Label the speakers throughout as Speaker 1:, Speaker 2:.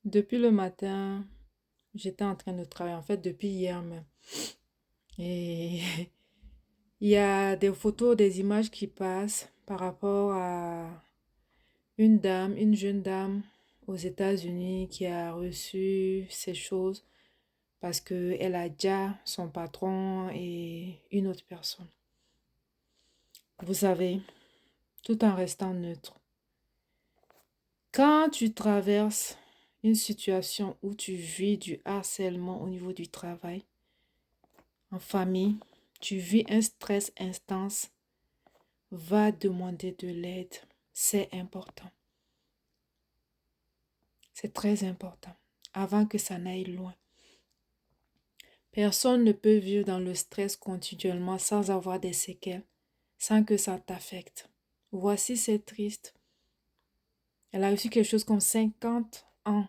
Speaker 1: Depuis le matin, j'étais en train de travailler, en fait, depuis hier même. Et il y a des photos, des images qui passent par rapport à une jeune dame aux États-Unis qui a reçu ces choses parce qu'elle a déjà son patron et une autre personne. Vous savez, tout en restant neutre. Quand tu traverses une situation où tu vis du harcèlement au niveau du travail, en famille, tu vis un stress intense, va demander de l'aide. C'est important. C'est très important. Avant que ça n'aille loin. Personne ne peut vivre dans le stress continuellement sans avoir des séquelles, sans que ça t'affecte. Voici, c'est triste. Elle a reçu quelque chose comme 50 ans.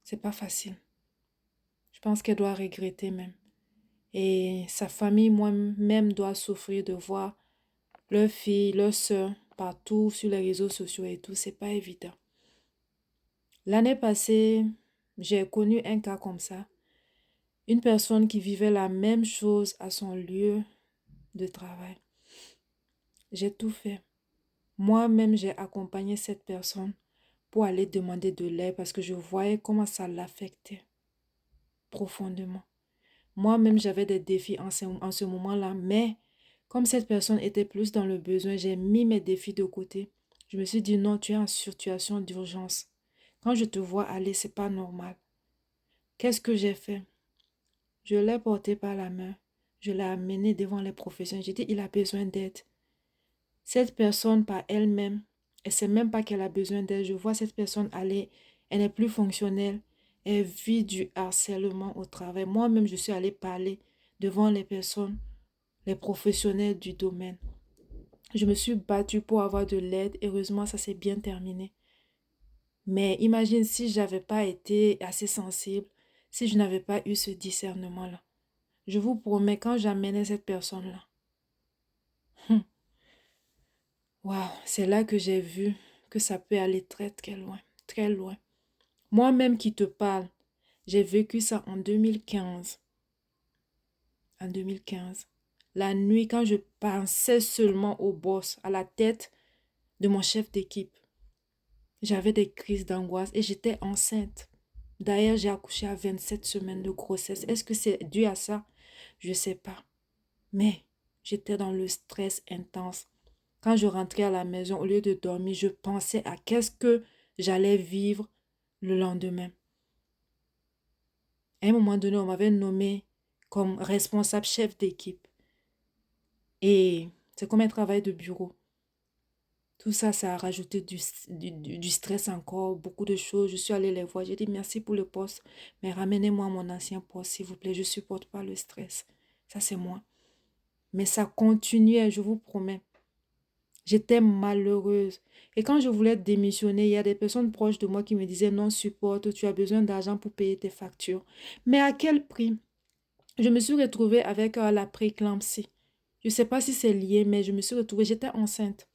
Speaker 1: C'est pas facile. Je pense qu'elle doit regretter même. Et sa famille, moi-même, doit souffrir de voir leur fille, leur soeur, partout sur les réseaux sociaux et tout. C'est pas évident. L'année passée, j'ai connu un cas comme ça. Une personne qui vivait la même chose à son lieu de travail. J'ai tout fait. Moi-même, j'ai accompagné cette personne pour aller demander de l'aide parce que je voyais comment ça l'affectait profondément. Moi-même, j'avais des défis en ce moment-là, mais comme cette personne était plus dans le besoin, j'ai mis mes défis de côté. Je me suis dit non, tu es en situation d'urgence. Quand je te vois aller, c'est pas normal. Qu'est-ce que j'ai fait? Je l'ai porté par la main. Je l'ai amené devant les professionnels. J'ai dit, il a besoin d'aide. Cette personne par elle-même, elle ne sait même pas qu'elle a besoin d'aide. Je vois cette personne aller, elle n'est plus fonctionnelle. Elle vit du harcèlement au travail. Moi-même, je suis allée parler devant les personnes, les professionnels du domaine. Je me suis battue pour avoir de l'aide. Heureusement, ça s'est bien terminé. Mais imagine si je n'avais pas été assez sensible, si je n'avais pas eu ce discernement-là. Je vous promets, quand j'amenais cette personne-là, waouh, c'est là que j'ai vu que ça peut aller très très loin, très loin. Moi-même qui te parle, j'ai vécu ça en 2015. En 2015. La nuit, quand je pensais seulement au boss, à la tête de mon chef d'équipe, j'avais des crises d'angoisse et j'étais enceinte. D'ailleurs, j'ai accouché à 27 semaines de grossesse. Est-ce que c'est dû à ça? Je ne sais pas. Mais j'étais dans le stress intense. Quand je rentrais à la maison, au lieu de dormir, je pensais à qu'est-ce que j'allais vivre le lendemain. À un moment donné, on m'avait nommé comme responsable chef d'équipe. Et c'est comme un travail de bureau. Tout ça, ça a rajouté du stress encore, beaucoup de choses. Je suis allée les voir. J'ai dit merci pour le poste, mais ramenez-moi mon ancien poste, s'il vous plaît. Je ne supporte pas le stress. Ça, c'est moi. Mais ça continuait, je vous promets. J'étais malheureuse. Et quand je voulais démissionner, il y a des personnes proches de moi qui me disaient non, supporte, tu as besoin d'argent pour payer tes factures. Mais à quel prix? Je me suis retrouvée avec la préclampsie. Je ne sais pas si c'est lié, mais je me suis retrouvée, j'étais enceinte.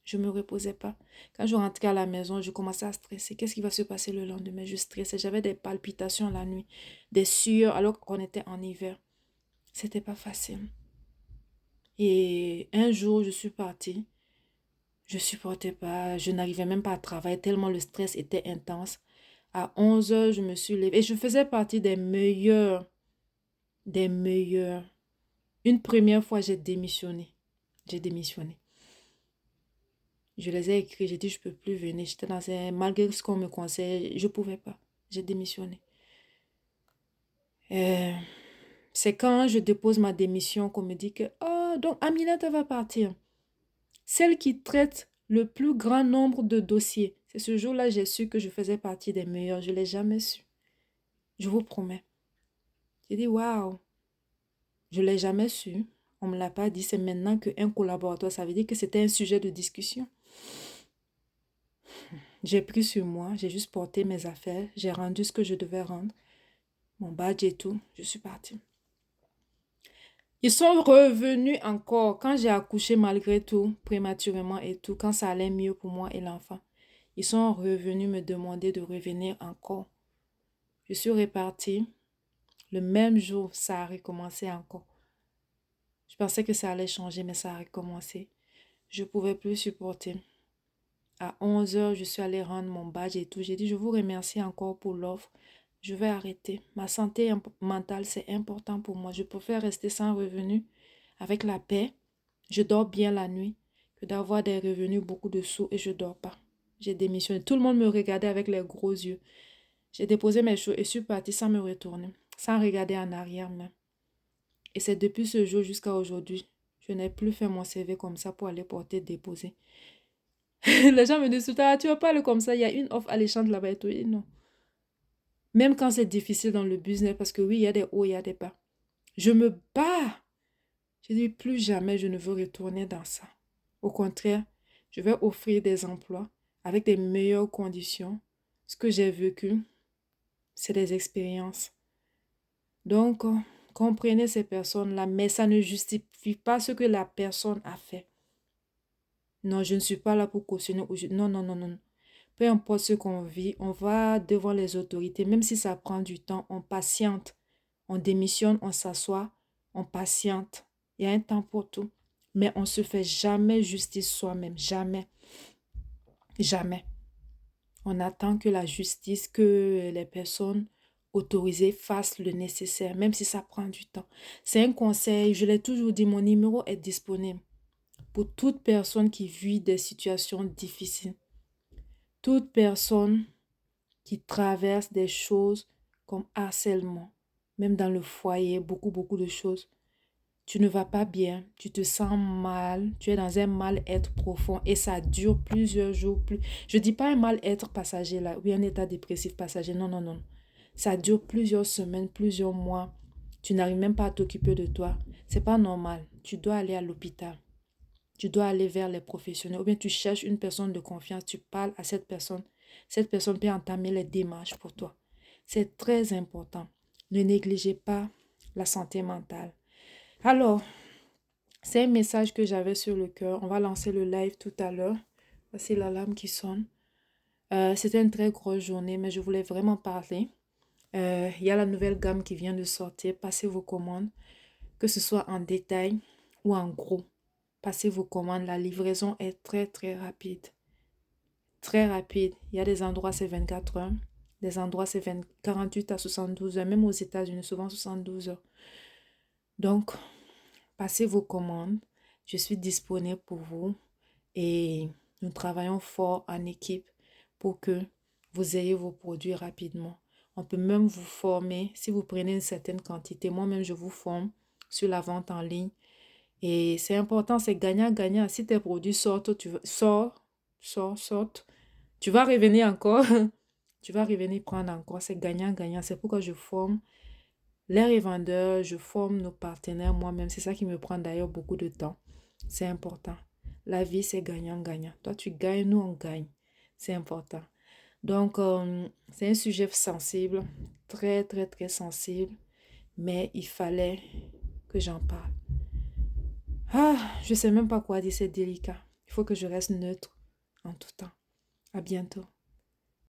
Speaker 1: Je ne me reposais pas. Quand je rentrais à la maison, je commençais à stresser. Qu'est-ce qui va se passer le lendemain? Je stressais. J'avais des palpitations la nuit, des sueurs alors qu'on était en hiver. C'était pas facile. Et un jour, je suis partie. Je supportais pas. Je n'arrivais même pas à travailler tellement le stress était intense. À 11 heures, je me suis levée. Et je faisais partie des meilleurs. Des meilleurs. Une première fois, j'ai démissionné. J'ai démissionné. Je les ai écrits, j'ai dit je peux plus venir. J'étais dans un... Malgré ce qu'on me conseille, je pouvais pas. J'ai démissionné. Euh, c'est quand je dépose ma démission qu'on me dit que, oh, donc Aminata va partir. Celle qui traite le plus grand nombre de dossiers. C'est ce jour-là j'ai su que je faisais partie des meilleurs. Je ne l'ai jamais su. Je vous promets. J'ai dit, waouh, je ne l'ai jamais su. On ne me l'a pas dit. C'est maintenant qu'un collaborateur, ça veut dire que c'était un sujet de discussion. J'ai pris sur moi, j'ai juste porté mes affaires, j'ai rendu ce que je devais rendre, mon badge et tout, je suis partie. Ils sont revenus encore quand j'ai accouché malgré tout, prématurément et tout, quand ça allait mieux pour moi et l'enfant. Ils sont revenus me demander de revenir encore. Je suis repartie. Le même jour, ça a recommencé encore. Je pensais que ça allait changer, mais ça a recommencé. Je ne pouvais plus supporter. À 11 heures, je suis allée rendre mon badge et tout. J'ai dit, je vous remercie encore pour l'offre. Je vais arrêter. Ma santé mentale, c'est important pour moi. Je préfère rester sans revenu, avec la paix. Je dors bien la nuit, que d'avoir des revenus, beaucoup de sous et je ne dors pas. J'ai démissionné. Tout le monde me regardait avec les gros yeux. J'ai déposé mes choses et suis partie sans me retourner, sans regarder en arrière même. Et c'est depuis ce jour jusqu'à aujourd'hui, je n'ai plus fait mon CV comme ça pour aller porter déposer. Les gens me disent tout le temps, ah, tu vas pas aller comme ça, il y a une offre alléchante là-bas et tout. Et non. Même quand c'est difficile dans le business, parce que oui, il y a des hauts, il y a des bas. Je me bats. Je dis plus jamais je ne veux retourner dans ça. Au contraire, je vais offrir des emplois avec des meilleures conditions. Ce que j'ai vécu, c'est des expériences. Donc, comprenez ces personnes-là, mais ça ne justifie pas ce que la personne a fait. Non, je ne suis pas là pour cautionner. Non, non, non, non. Peu importe ce qu'on vit, on va devant les autorités, même si ça prend du temps, on patiente. On démissionne, on s'assoit, on patiente. Il y a un temps pour tout. Mais on ne se fait jamais justice soi-même. Jamais. Jamais. On attend que la justice, que les personnes autorisées fassent le nécessaire, même si ça prend du temps. C'est un conseil, je l'ai toujours dit, mon numéro est disponible pour toute personne qui vit des situations difficiles. Toute personne qui traverse des choses comme harcèlement, même dans le foyer, beaucoup de choses. Tu ne vas pas bien, tu te sens mal, tu es dans un mal-être profond et ça dure plusieurs jours. Je ne dis pas un mal-être passager là, oui, un état dépressif passager, non, non, non. Ça dure plusieurs semaines, plusieurs mois. Tu n'arrives même pas à t'occuper de toi. C'est pas normal. Tu dois aller à l'hôpital. Tu dois aller vers les professionnels ou bien tu cherches une personne de confiance, tu parles à cette personne. Cette personne peut entamer les démarches pour toi. C'est très important. Ne négligez pas la santé mentale. Alors, c'est un message que j'avais sur le cœur. On va lancer le live tout à l'heure. Voici l'alarme qui sonne. C'était une très grosse journée, mais je voulais vraiment parler. Il y a la nouvelle gamme qui vient de sortir. Passez vos commandes, que ce soit en détail ou en gros. Passez vos commandes. La livraison est très, très rapide. Très rapide. Il y a des endroits, c'est 24 heures. Des endroits, c'est 48 à 72 heures. Même aux États-Unis, souvent 72 heures. Donc, passez vos commandes. Je suis disponible pour vous et nous travaillons fort en équipe pour que vous ayez vos produits rapidement. On peut même vous former si vous prenez une certaine quantité. Moi-même, je vous forme sur la vente en ligne. Et c'est important, c'est gagnant-gagnant. Si tes produits sortent, sortent, tu vas revenir encore. Tu vas revenir prendre encore. C'est gagnant-gagnant. C'est pourquoi je forme les revendeurs, je forme nos partenaires moi-même. C'est ça qui me prend d'ailleurs beaucoup de temps. C'est important. La vie, c'est gagnant-gagnant. Toi, tu gagnes, nous, on gagne. C'est important. Donc, c'est un sujet sensible, très, très, très sensible, mais il fallait que j'en parle. Ah, je ne sais même pas quoi dire, c'est délicat. Il faut que je reste neutre en tout temps. À bientôt.